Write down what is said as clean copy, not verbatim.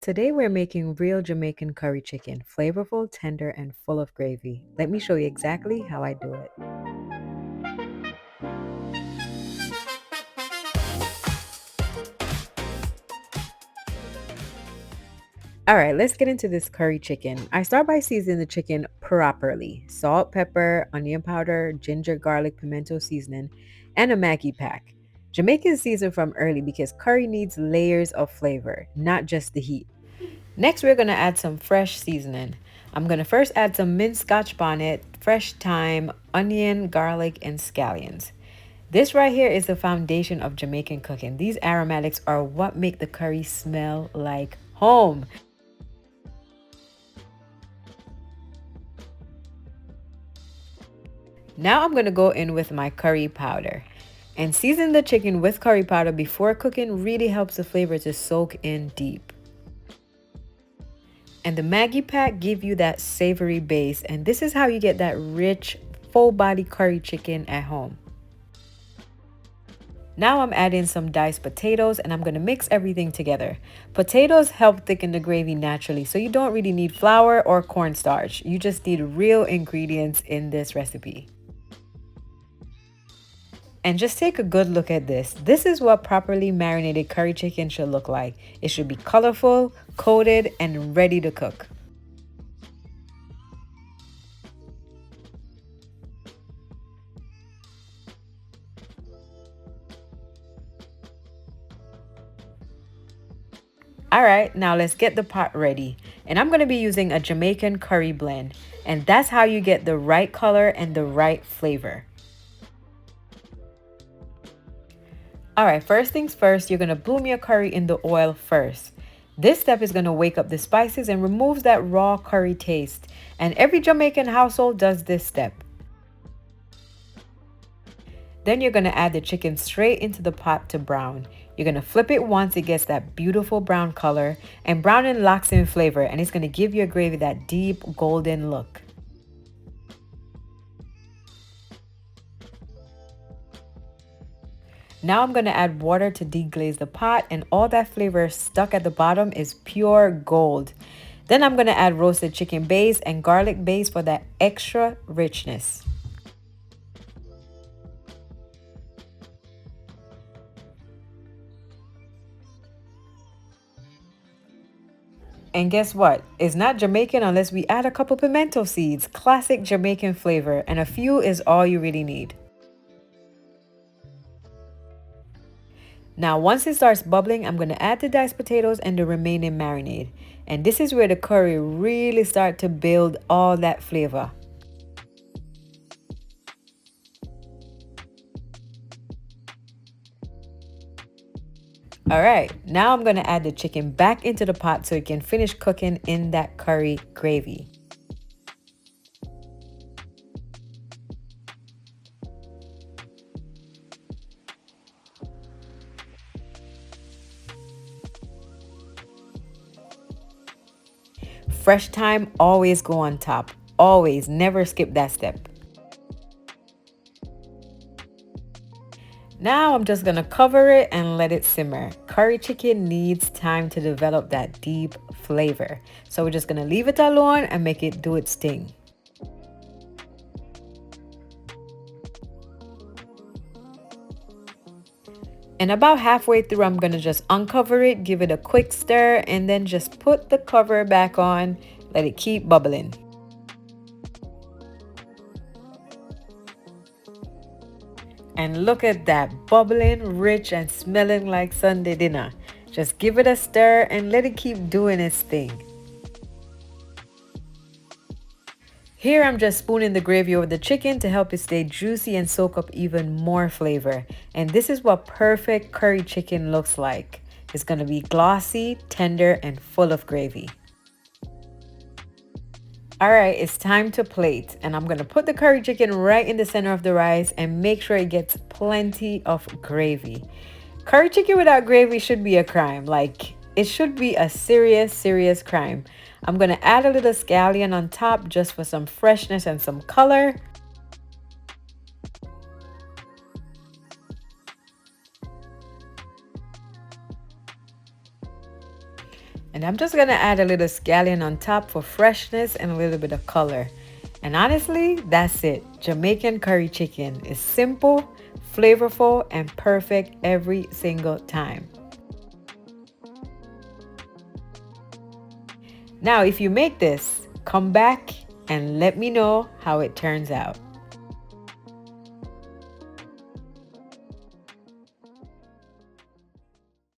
Today we're making real Jamaican curry chicken, flavorful, tender, and full of gravy. Let me show you exactly how I do it. Alright, let's get into this curry chicken. I start by seasoning the chicken properly. Salt, pepper, onion powder, ginger, garlic, pimento seasoning, and a Maggi pack. Jamaican season from early because curry needs layers of flavor, not just the heat. Next, we're going to add some fresh seasoning. I'm going to first add some minced Scotch bonnet, fresh thyme, onion, garlic, and scallions. This right here is the foundation of Jamaican cooking. These aromatics are what make the curry smell like home. Now I'm going to go in with my curry powder. And season the chicken with curry powder before cooking really helps the flavor to soak in deep. And the Maggi pack give you that savory base, and this is how you get that rich, full body curry chicken at home. Now I'm adding some diced potatoes and I'm going to mix everything together. Potatoes help thicken the gravy naturally, so you don't really need flour or cornstarch. You just need real ingredients in this recipe. And just take a good look at this. This is what properly marinated curry chicken should look like. It should be colorful, coated, and ready to cook. Alright, now let's get the pot ready. And I'm going to be using a Jamaican curry blend. And that's how you get the right color and the right flavor. Alright, first things first, you're going to bloom your curry in the oil first. This step is going to wake up the spices and removes that raw curry taste. And every Jamaican household does this step. Then you're going to add the chicken straight into the pot to brown. You're going to flip it once it gets that beautiful brown color, and browning locks in flavor and it's going to give your gravy that deep golden look. Now I'm going to add water to deglaze the pot, and all that flavor stuck at the bottom is pure gold. Then I'm going to add roasted chicken base and garlic base for that extra richness. And guess what? It's not Jamaican unless we add a couple pimento seeds. Classic Jamaican flavor, and a few is all you really need. Now, once it starts bubbling, I'm going to add the diced potatoes and the remaining marinade. And this is where the curry really starts to build all that flavor. Alright, now I'm going to add the chicken back into the pot so it can finish cooking in that curry gravy. Fresh thyme always go on top. Always, never skip that step. Now I'm just gonna cover it and let it simmer. Curry chicken needs time to develop that deep flavor. So we're just gonna leave it alone and make it do its thing. And about halfway through, I'm gonna just uncover it, give it a quick stir, and then just put the cover back on, let it keep bubbling. And look at that, bubbling, rich, and smelling like Sunday dinner. Just give it a stir and let it keep doing its thing. Here I'm just spooning the gravy over the chicken to help it stay juicy and soak up even more flavor. And this is what perfect curry chicken looks like. It's going to be glossy, tender, and full of gravy. Alright, it's time to plate, and I'm going to put the curry chicken right in the center of the rice and make sure it gets plenty of gravy. Curry chicken without gravy should be a crime. Like, it should be a serious crime. I'm going to add a little scallion on top just for some freshness and some color. And I'm just gonna add a little scallion on top for freshness and a little bit of color. And honestly, that's it. Jamaican curry chicken is simple, flavorful, and perfect every single time. Now, if you make this, come back and let me know how it turns out.